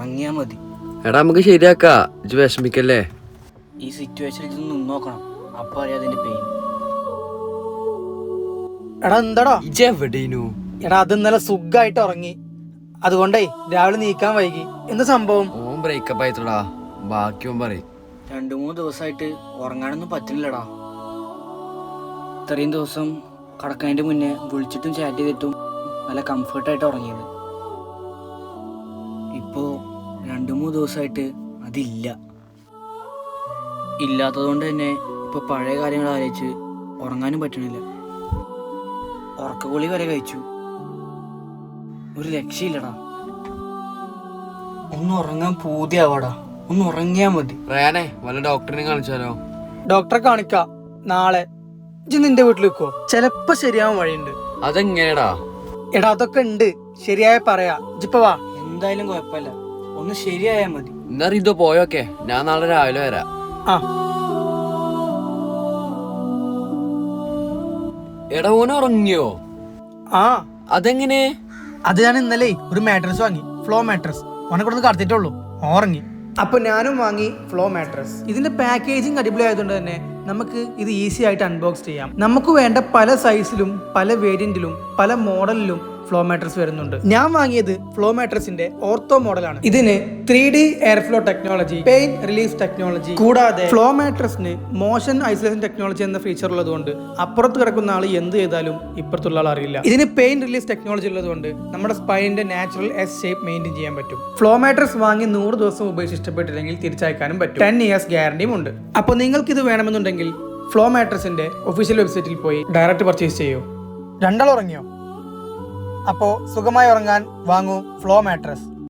ഉറങ്ങിയാ മതി. എടാ നമുക്ക് ശരിയാക്കാ, ഇജ്ജ് വിഷമിക്കല്ലേ. ഈ സിറ്റുവേഷനിൽ ഇത് നിന്ന് നോക്കണം, അപ്പൊ അറിയാം അതിന്റെ പെയിൻ. എടാ എന്താടാ ഇജ്ജ് എവിടെനു? എടാ അത് ഇന്നലെ സുഖമായിട്ട് ഉറങ്ങി, അതുകൊണ്ടേ രാവിലെ നീക്കാൻ വൈകി. എന്താ സംഭവം? ഓൻ ബ്രേക്കപ്പ് ആയിട്ടടാ, ബാക്കി ഓൻ പറയും. 2-3 ദിവസമായിട്ട് ഉറങ്ങാനൊന്നും പറ്റുന്നില്ലടാ. ഇത്രയും ദിവസം കടക്കുന്നതിന്റെ മുന്നേ വിളിച്ചിട്ടും ചാറ്റ് ചെയ്തിട്ടും നല്ല കംഫർട്ടായിട്ട് ഉറങ്ങിയത്. ഇപ്പോ 2-3 ദിവസമായിട്ട് അതില്ല. ഇല്ലാത്തതുകൊണ്ട് തന്നെ ഇപ്പൊ പഴയ കാര്യങ്ങൾ ആലോചിച്ച് ഉറങ്ങാനും പറ്റണില്ല. ഉറക്കഗുളി വരെ കഴിച്ചു, ഒരു രക്ഷയില്ലടാ. ഒന്ന് ഉറങ്ങാൻ പൂതിയാവാടാ, ഒന്ന് ഉറങ്ങിയാ മതി. റയാനെ വല്ല ഡോക്ടറിനെ കാണിച്ചാലോ? ഡോക്ടറെ കാണിക്കാം നാളെ. ഇജ്ജ് നിന്റെ വീട്ടിൽ വെക്കോ? ചെലപ്പോ ശരിയാവാൻ വഴിയുണ്ട്. അതെങ്ങനെടാ? എടാ അതൊക്കെ ഉണ്ട്, ശരിയായ പറയാ. ഇജ്ജിപ്പോ വാ. എന്തായാലും കുഴപ്പമില്ല, ഒന്ന് ശരിയായാ മതി. എന്നാ ഇതോ പോയോക്കെ, ഞാൻ നാളെ രാവിലെ വരാം. ആ എടാ ഓൻ ഉറങ്ങിയോ? ആ അതെങ്ങനെ? അത് ഞാൻ ഇന്നലെ ഒരു മാട്രസ് വാങ്ങി, ഫ്ലോ മാട്രസ്. ഓനെ കൊടുത്ത് കടത്തിട്ടുള്ളൂ, ഉറങ്ങി. അപ്പൊ ഞാനും വാങ്ങി ഫ്ലോ മാട്രസ്. ഇതിന്റെ പാക്കേജിങ് അടിപൊളി ആയതുകൊണ്ട് തന്നെ നമുക്ക് ഇത് ഈസി ആയിട്ട് അൺബോക്സ് ചെയ്യാം. നമുക്ക് വേണ്ട പല സൈസിലും പല വേരിയന്റിലും പല മോഡലിലും ഫ്ലോ മാട്രസ് വരുന്നുണ്ട്. ഞാൻ വാങ്ങിയത് ഫ്ലോ മാട്രസിന്റെ ഓർത്തോ മോഡലാണ്. ഇതിന് 3D air flow technology, pain relief technology, കൂടാതെ ഫ്ലോ മാട്രസിന് മോഷൻ ഐസൊലേഷൻ ടെക്നോളജി എന്ന ഫീച്ചർ ഉള്ളതുകൊണ്ട് അപ്പുറത്ത് കിടക്കുന്ന ആൾ എന്ത് ചെയ്താലും ഇപ്പുറത്തുള്ള ആൾ അറിയില്ല. ഇതിന് പെയിൻ റിലീഫ് ടെക്നോളജി ഉള്ളതുകൊണ്ട് നമ്മുടെ സ്പൈനിന്റെ നാച്ചുറൽ എസ് ഷേപ്പ് മെയിൻറ്റെയിൻ ചെയ്യാൻ പറ്റും. ഫ്ലോ മാട്രസ് വാങ്ങി 100 ദിവസം ഉപയോഗിച്ച് ഇഷ്ടപ്പെട്ടില്ലെങ്കിൽ തിരിച്ചയക്കാനും പറ്റും. 10 years ഗ്യാരണ്ടിയും ഉണ്ട്. അപ്പോൾ നിങ്ങൾക്ക് ഇത് വേണമെന്നുണ്ടെങ്കിൽ ഫ്ലോ മാട്രസിന്റെ ഒഫീഷ്യൽ വെബ്സൈറ്റിൽ പോയി ഡയറക്റ്റ് പർച്ചേസ് ചെയ്യൂ. രണ്ടാൾ ഉറങ്ങിയോ? അപ്പോൾ സുഖമായി ഉറങ്ങാൻ വാങ്ങൂ ഫ്ലോ മാട്രസ്.